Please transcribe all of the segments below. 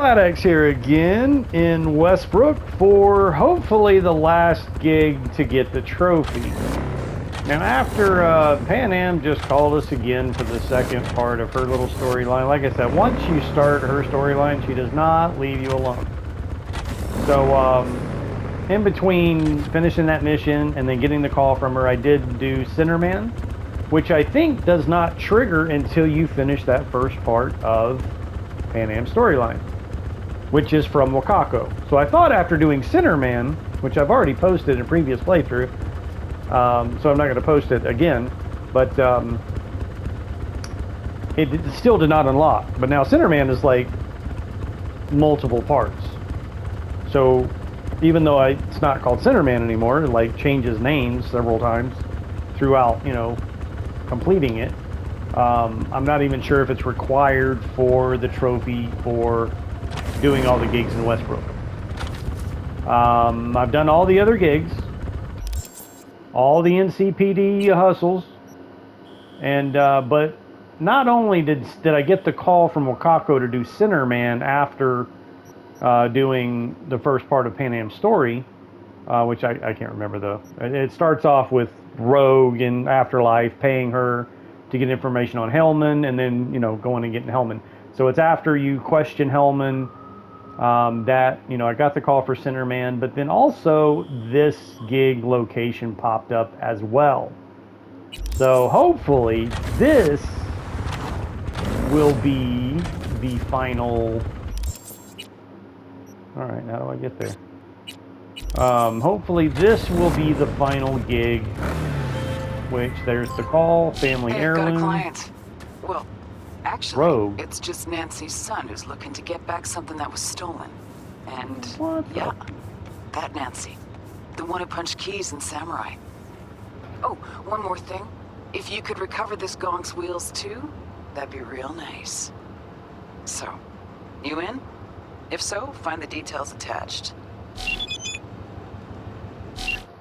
X here again in Westbrook for hopefully the last gig to get the trophy. Now after Pan Am just called us again for the second part of her little storyline. Like I said, once you start her storyline, she does not leave you alone. So in between finishing that mission and then getting the call from her, I did do Sinnerman, which I think does not trigger until you finish that first part of Pan Am storyline, which is from Wakako. So I thought after doing Sinnerman, which I've already posted in a previous playthrough, so I'm not going to post it again, but it still did not unlock. But now Sinnerman is like multiple parts. So even though it's not called Sinnerman anymore, it like changes names several times throughout, completing it. I'm not even sure if it's required for the trophy for doing all the gigs in Westbrook. I've done all the other gigs, all the NCPD hustles, and but not only did I get the call from Wakako to do Sinnerman after doing the first part of Pan Am's story, which I can't remember though. It starts off with Rouge in Afterlife paying her to get information on Hellman, and then going and getting Hellman. So it's after you question Hellman that I got the call for Sinnerman, but then also this gig location popped up as well. So hopefully this will be the final. All right, how do I get there? Hopefully this will be the final gig, which there's the call, family heirloom. Got a client. Well, actually, Rouge. It's just Nancy's son who's looking to get back something that was stolen. And What that Nancy. The one who punched keys in Samurai. Oh, one more thing. If you could recover this gong's wheels too, that'd be real nice. So, you in? If so, find the details attached.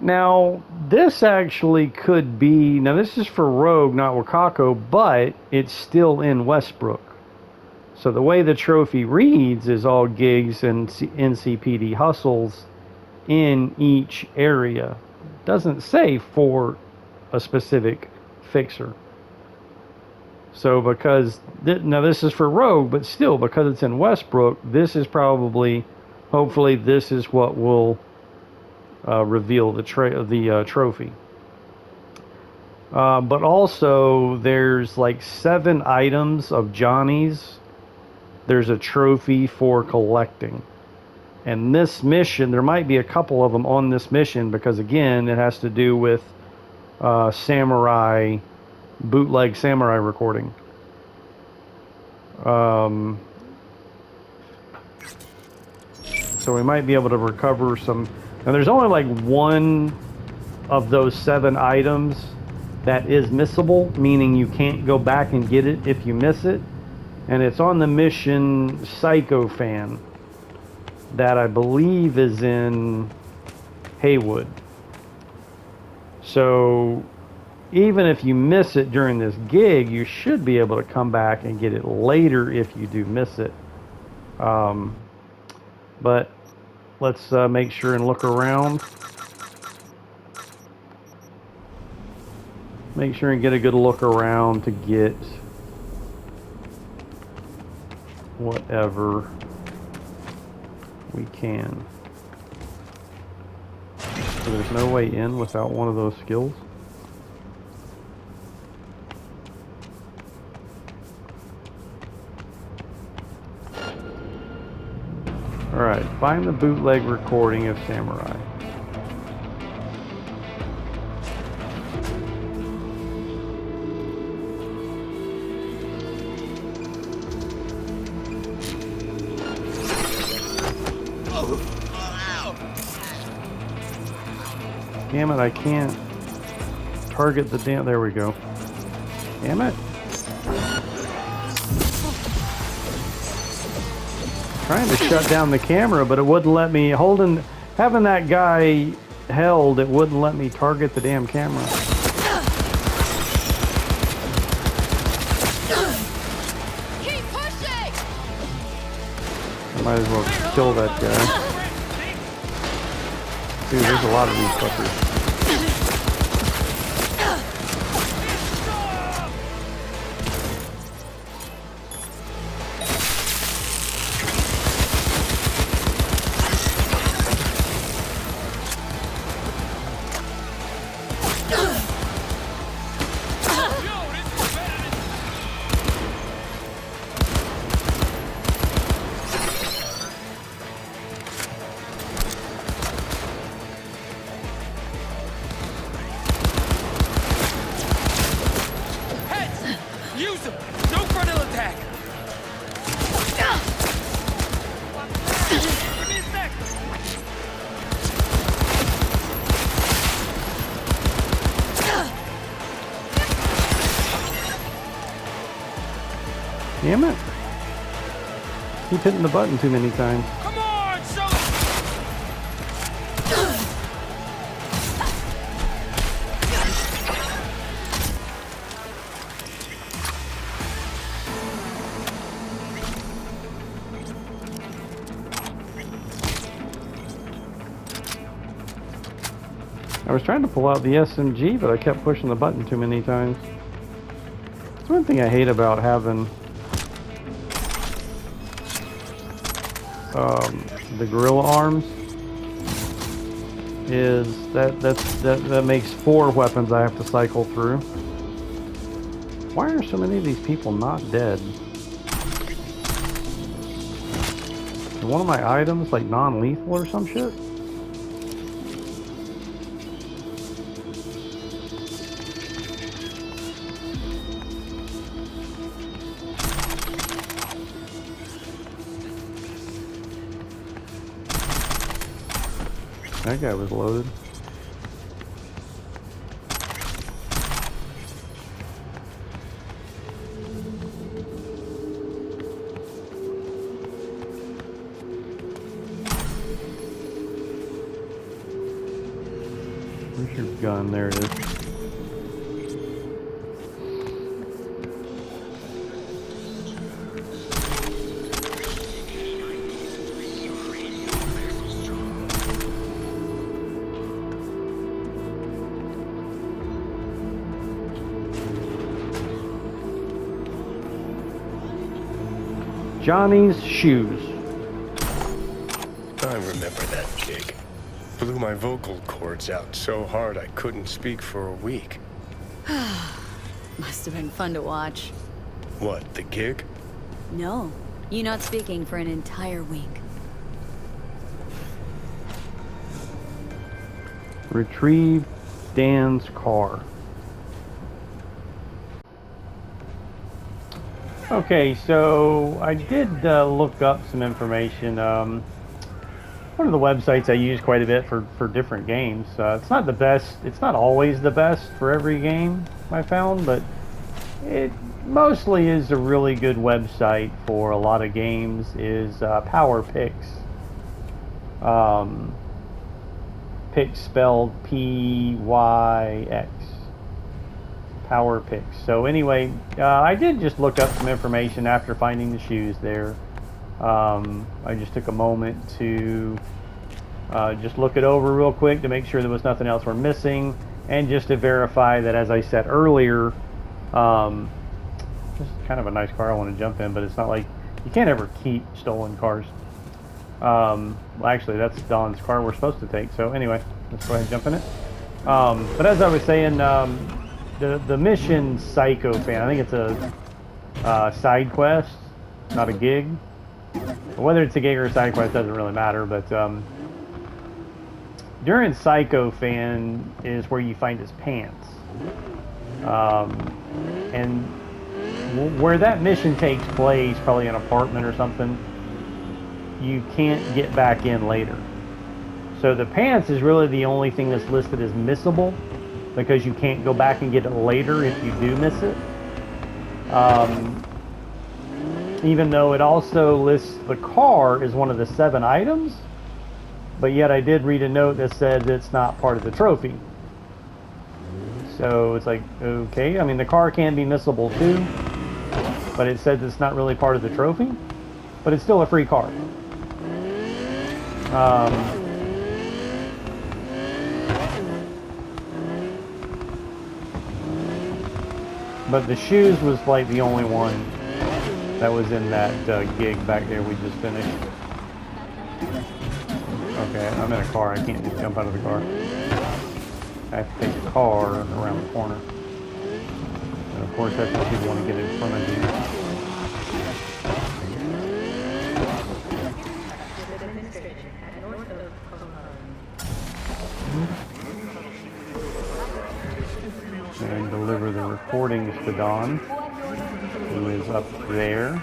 Now, this actually could be... Now, this is for Rouge, not Wakako, but it's still in Westbrook. So the way the trophy reads is all gigs and NCPD hustles in each area. It doesn't say for a specific fixer. So because... Now, this is for Rouge, but still, because it's in Westbrook, this is probably... Hopefully, this is what will... reveal the trophy. But also there's like 7 items of Johnny's. There's a trophy for collecting, and this mission, there might be a couple of them on this mission because again it has to do with samurai, bootleg samurai recording. So we might be able to recover some. Now there's only like 1 of those 7 items that is missable, meaning you can't go back and get it if you miss it. And it's on the mission Psycho Fan that I believe is in Haywood. So even if you miss it during this gig, you should be able to come back and get it later if you do miss it. But let's make sure and look around. Make sure and get a good look around to get whatever we can. So there's no way in without one of those skills. Alright, find the bootleg recording of Samurai. Damn it, I can't target the damn... There we go. Damn it. Trying to shut down the camera, but it wouldn't let me. Having that guy held, it wouldn't let me target the damn camera. Might as well kill that guy. Dude, there's a lot of these fuckers. Damn it. Keep hitting the button too many times. Come on, show I was trying to pull out the SMG, but I kept pushing the button too many times. That's one thing I hate about having the gorilla arms is that makes 4 weapons I have to cycle through. Why are so many of these people not dead? Is one of my items like non-lethal or some shit? That guy was loaded. Where's your gun? There it is. Johnny's shoes. I remember that gig. Blew my vocal cords out so hard I couldn't speak for a week. Must have been fun to watch. What, the gig? No, you not speaking for an entire week. Retrieve Dan's car. Okay, so I did look up some information. One of the websites I use quite a bit for different games. It's not the best. It's not always the best for every game I found, but it mostly is a really good website for a lot of games. Is Power Picks. Picks spelled P-Y-X. Power Picks. So anyway, I did just look up some information after finding the shoes there. I just took a moment to just look it over real quick to make sure there was nothing else we're missing, and just to verify that, as I said earlier, this is kind of a nice car I want to jump in, but it's not like you can't ever keep stolen cars. Well, actually, that's Don's car we're supposed to take. So anyway, let's go ahead and jump in it. But as I was saying, the mission Psycho Fan, I think it's a side quest, not a gig. Whether it's a gig or a side quest doesn't really matter, but During Psycho Fan is where you find his pants. And where that mission takes place, probably an apartment or something, you can't get back in later. So the pants is really the only thing that's listed as missable, because you can't go back and get it later if you do miss it. Even though it also lists the car as one of the 7 items, but yet I did read a note that said it's not part of the trophy. So it's like, okay, I mean the car can be missable too, but it says it's not really part of the trophy, but it's still a free car. But the shoes was like the only one that was in that gig back there we just finished. Okay, I'm in a car. I can't just jump out of the car. I have to take the car around the corner. And of course, that's what people want to get in front of you. And deliver the recordings to Don, who is up there.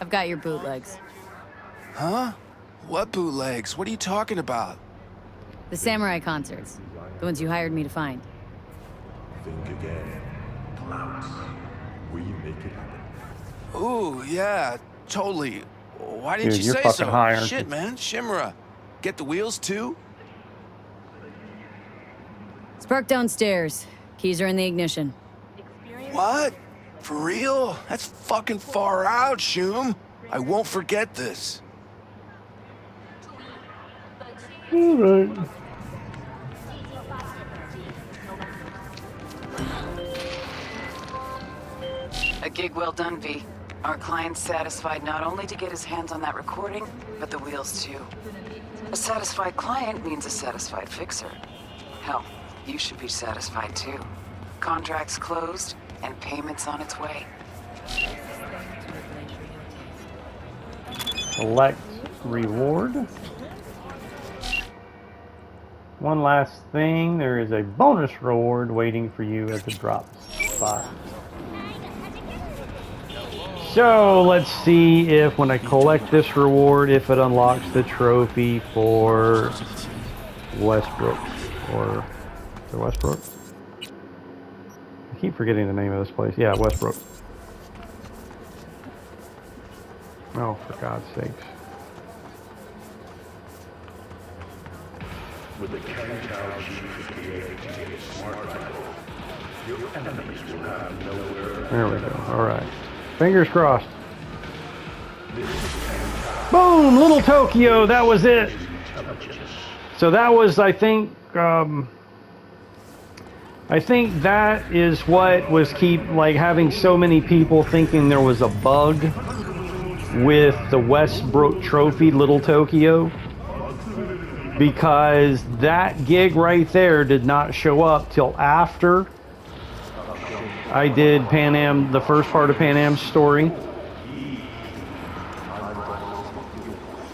I've got your bootlegs. Huh? What bootlegs? What are you talking about? The samurai concerts. The ones you hired me to find. Think again. Clouds. We make it happen. Ooh, yeah, totally. Why didn't Dude, you you're say fucking so? high, aren't Shit, you? man. Shimura. Get the wheels too? It's parked downstairs. Keys are in the ignition. What? For real? That's fucking far out, Shum. I won't forget this. All right. A gig well done, V. Our client's satisfied not only to get his hands on that recording, but the wheels too. A satisfied client means a satisfied fixer. Hell, you should be satisfied too. Contract's closed, and payment's on its way. Select reward. One last thing, there is a bonus reward waiting for you at the drop spot. So let's see if when I collect this reward, if it unlocks the trophy for Westbrook. Or is it Westbrook? I keep forgetting the name of this place. Yeah, Westbrook. Oh, for God's sakes. With the Kangtao G58 smart rifle, your enemies will have nowhere. There we go. All right. Fingers crossed. Boom! Little Tokyo. That was it. So that was, I think that is what was having so many people thinking there was a bug with the Westbrook trophy, Little Tokyo, because that gig right there did not show up till after I did Pan Am, the first part of Pan Am's story.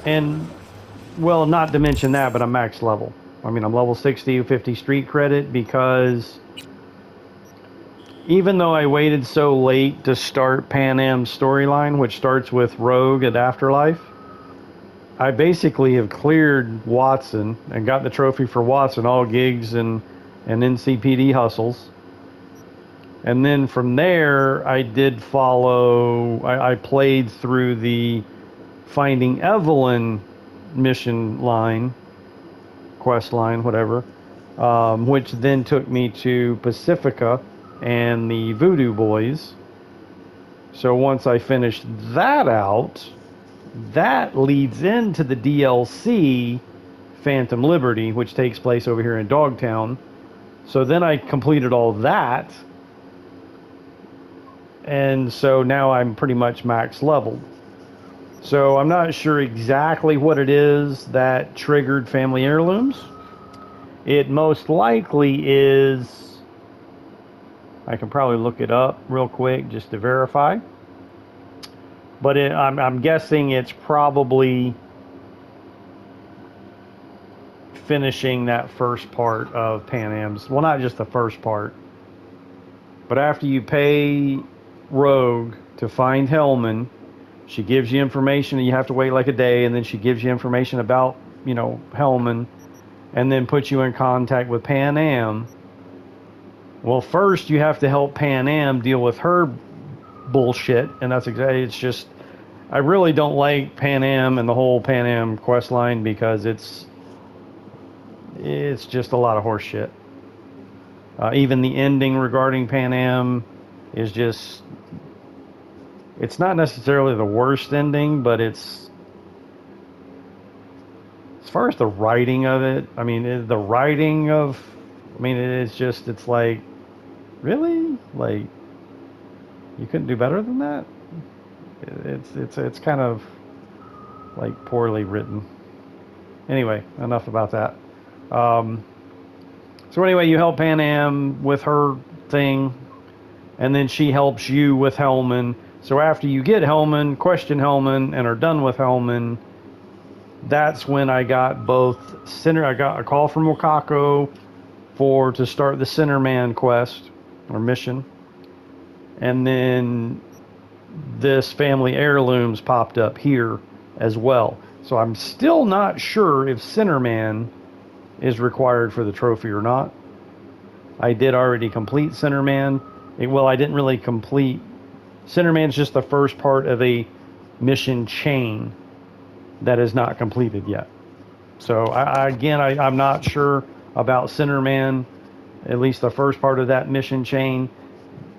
And, well, not to mention that, but I'm max level. I mean, I'm level 60, 50 street credit, because even though I waited so late to start Pan Am's storyline, which starts with Rogue at Afterlife, I basically have cleared Watson and got the trophy for Watson, all gigs and NCPD hustles. And then from there, I did follow, I played through the Finding Evelyn mission line, quest line, whatever, which then took me to Pacifica and the Voodoo Boys. So once I finished that out, that leads into the DLC Phantom Liberty, which takes place over here in Dogtown. So then I completed all that. And so now I'm pretty much max leveled. So I'm not sure exactly what it is that triggered Family Heirlooms. It most likely is, I can probably look it up real quick just to verify. But I'm guessing it's probably finishing that first part of Pan Am's. Well, not just the first part, but after you pay Rogue to find Hellman, she gives you information, and you have to wait like a day, and then she gives you information about, Hellman, and then puts you in contact with Pan Am. Well, first you have to help Pan Am deal with her bullshit, and that's exactly, it's just, I really don't like Pan Am and the whole Pan Am quest line, because it's just a lot of horse shit. Even the ending regarding Pan Am is just it's not necessarily the worst ending, but it's, as far as the writing of it, I mean, it's just, it's like, really? Like, you couldn't do better than that? It's kind of, like, poorly written. Anyway, enough about that. So anyway, you help Pan Am with her thing, and then she helps you with Hellman. So after you get Hellman, question Hellman, and are done with Hellman, that's when I got I got a call from Wakako to start the Sinnerman quest or mission, and then this family heirlooms popped up here as well. So I'm still not sure if Sinnerman is required for the trophy or not. I did already complete Sinnerman. Well, I didn't really complete. Sinnerman's just the first part of a mission chain that is not completed yet. So I'm not sure about Sinnerman, at least the first part of that mission chain,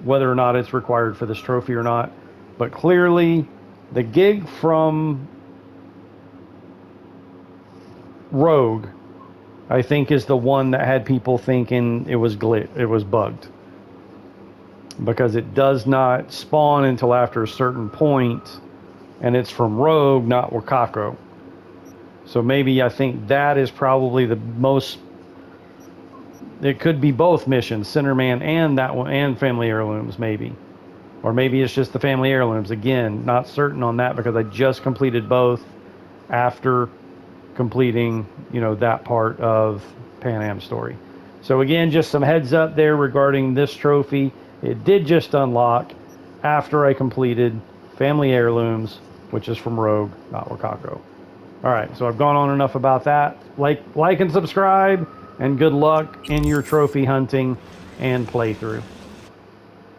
whether or not it's required for this trophy or not. But clearly, the gig from Rogue, I think, is the one that had people thinking it was bugged, because it does not spawn until after a certain point, and it's from Rogue, not Wakako. So maybe I think that is probably the most. It could be both missions, Sinnerman and that one, and Family Heirlooms, maybe. Or maybe it's just the Family Heirlooms. Again, not certain on that, because I just completed both after completing, that part of Pan Am story. So again, just some heads up there regarding this trophy. It did just unlock after I completed Family Heirlooms, which is from Rogue, not Wakako. All right, so I've gone on enough about that. Like and subscribe, and good luck in your trophy hunting and playthrough.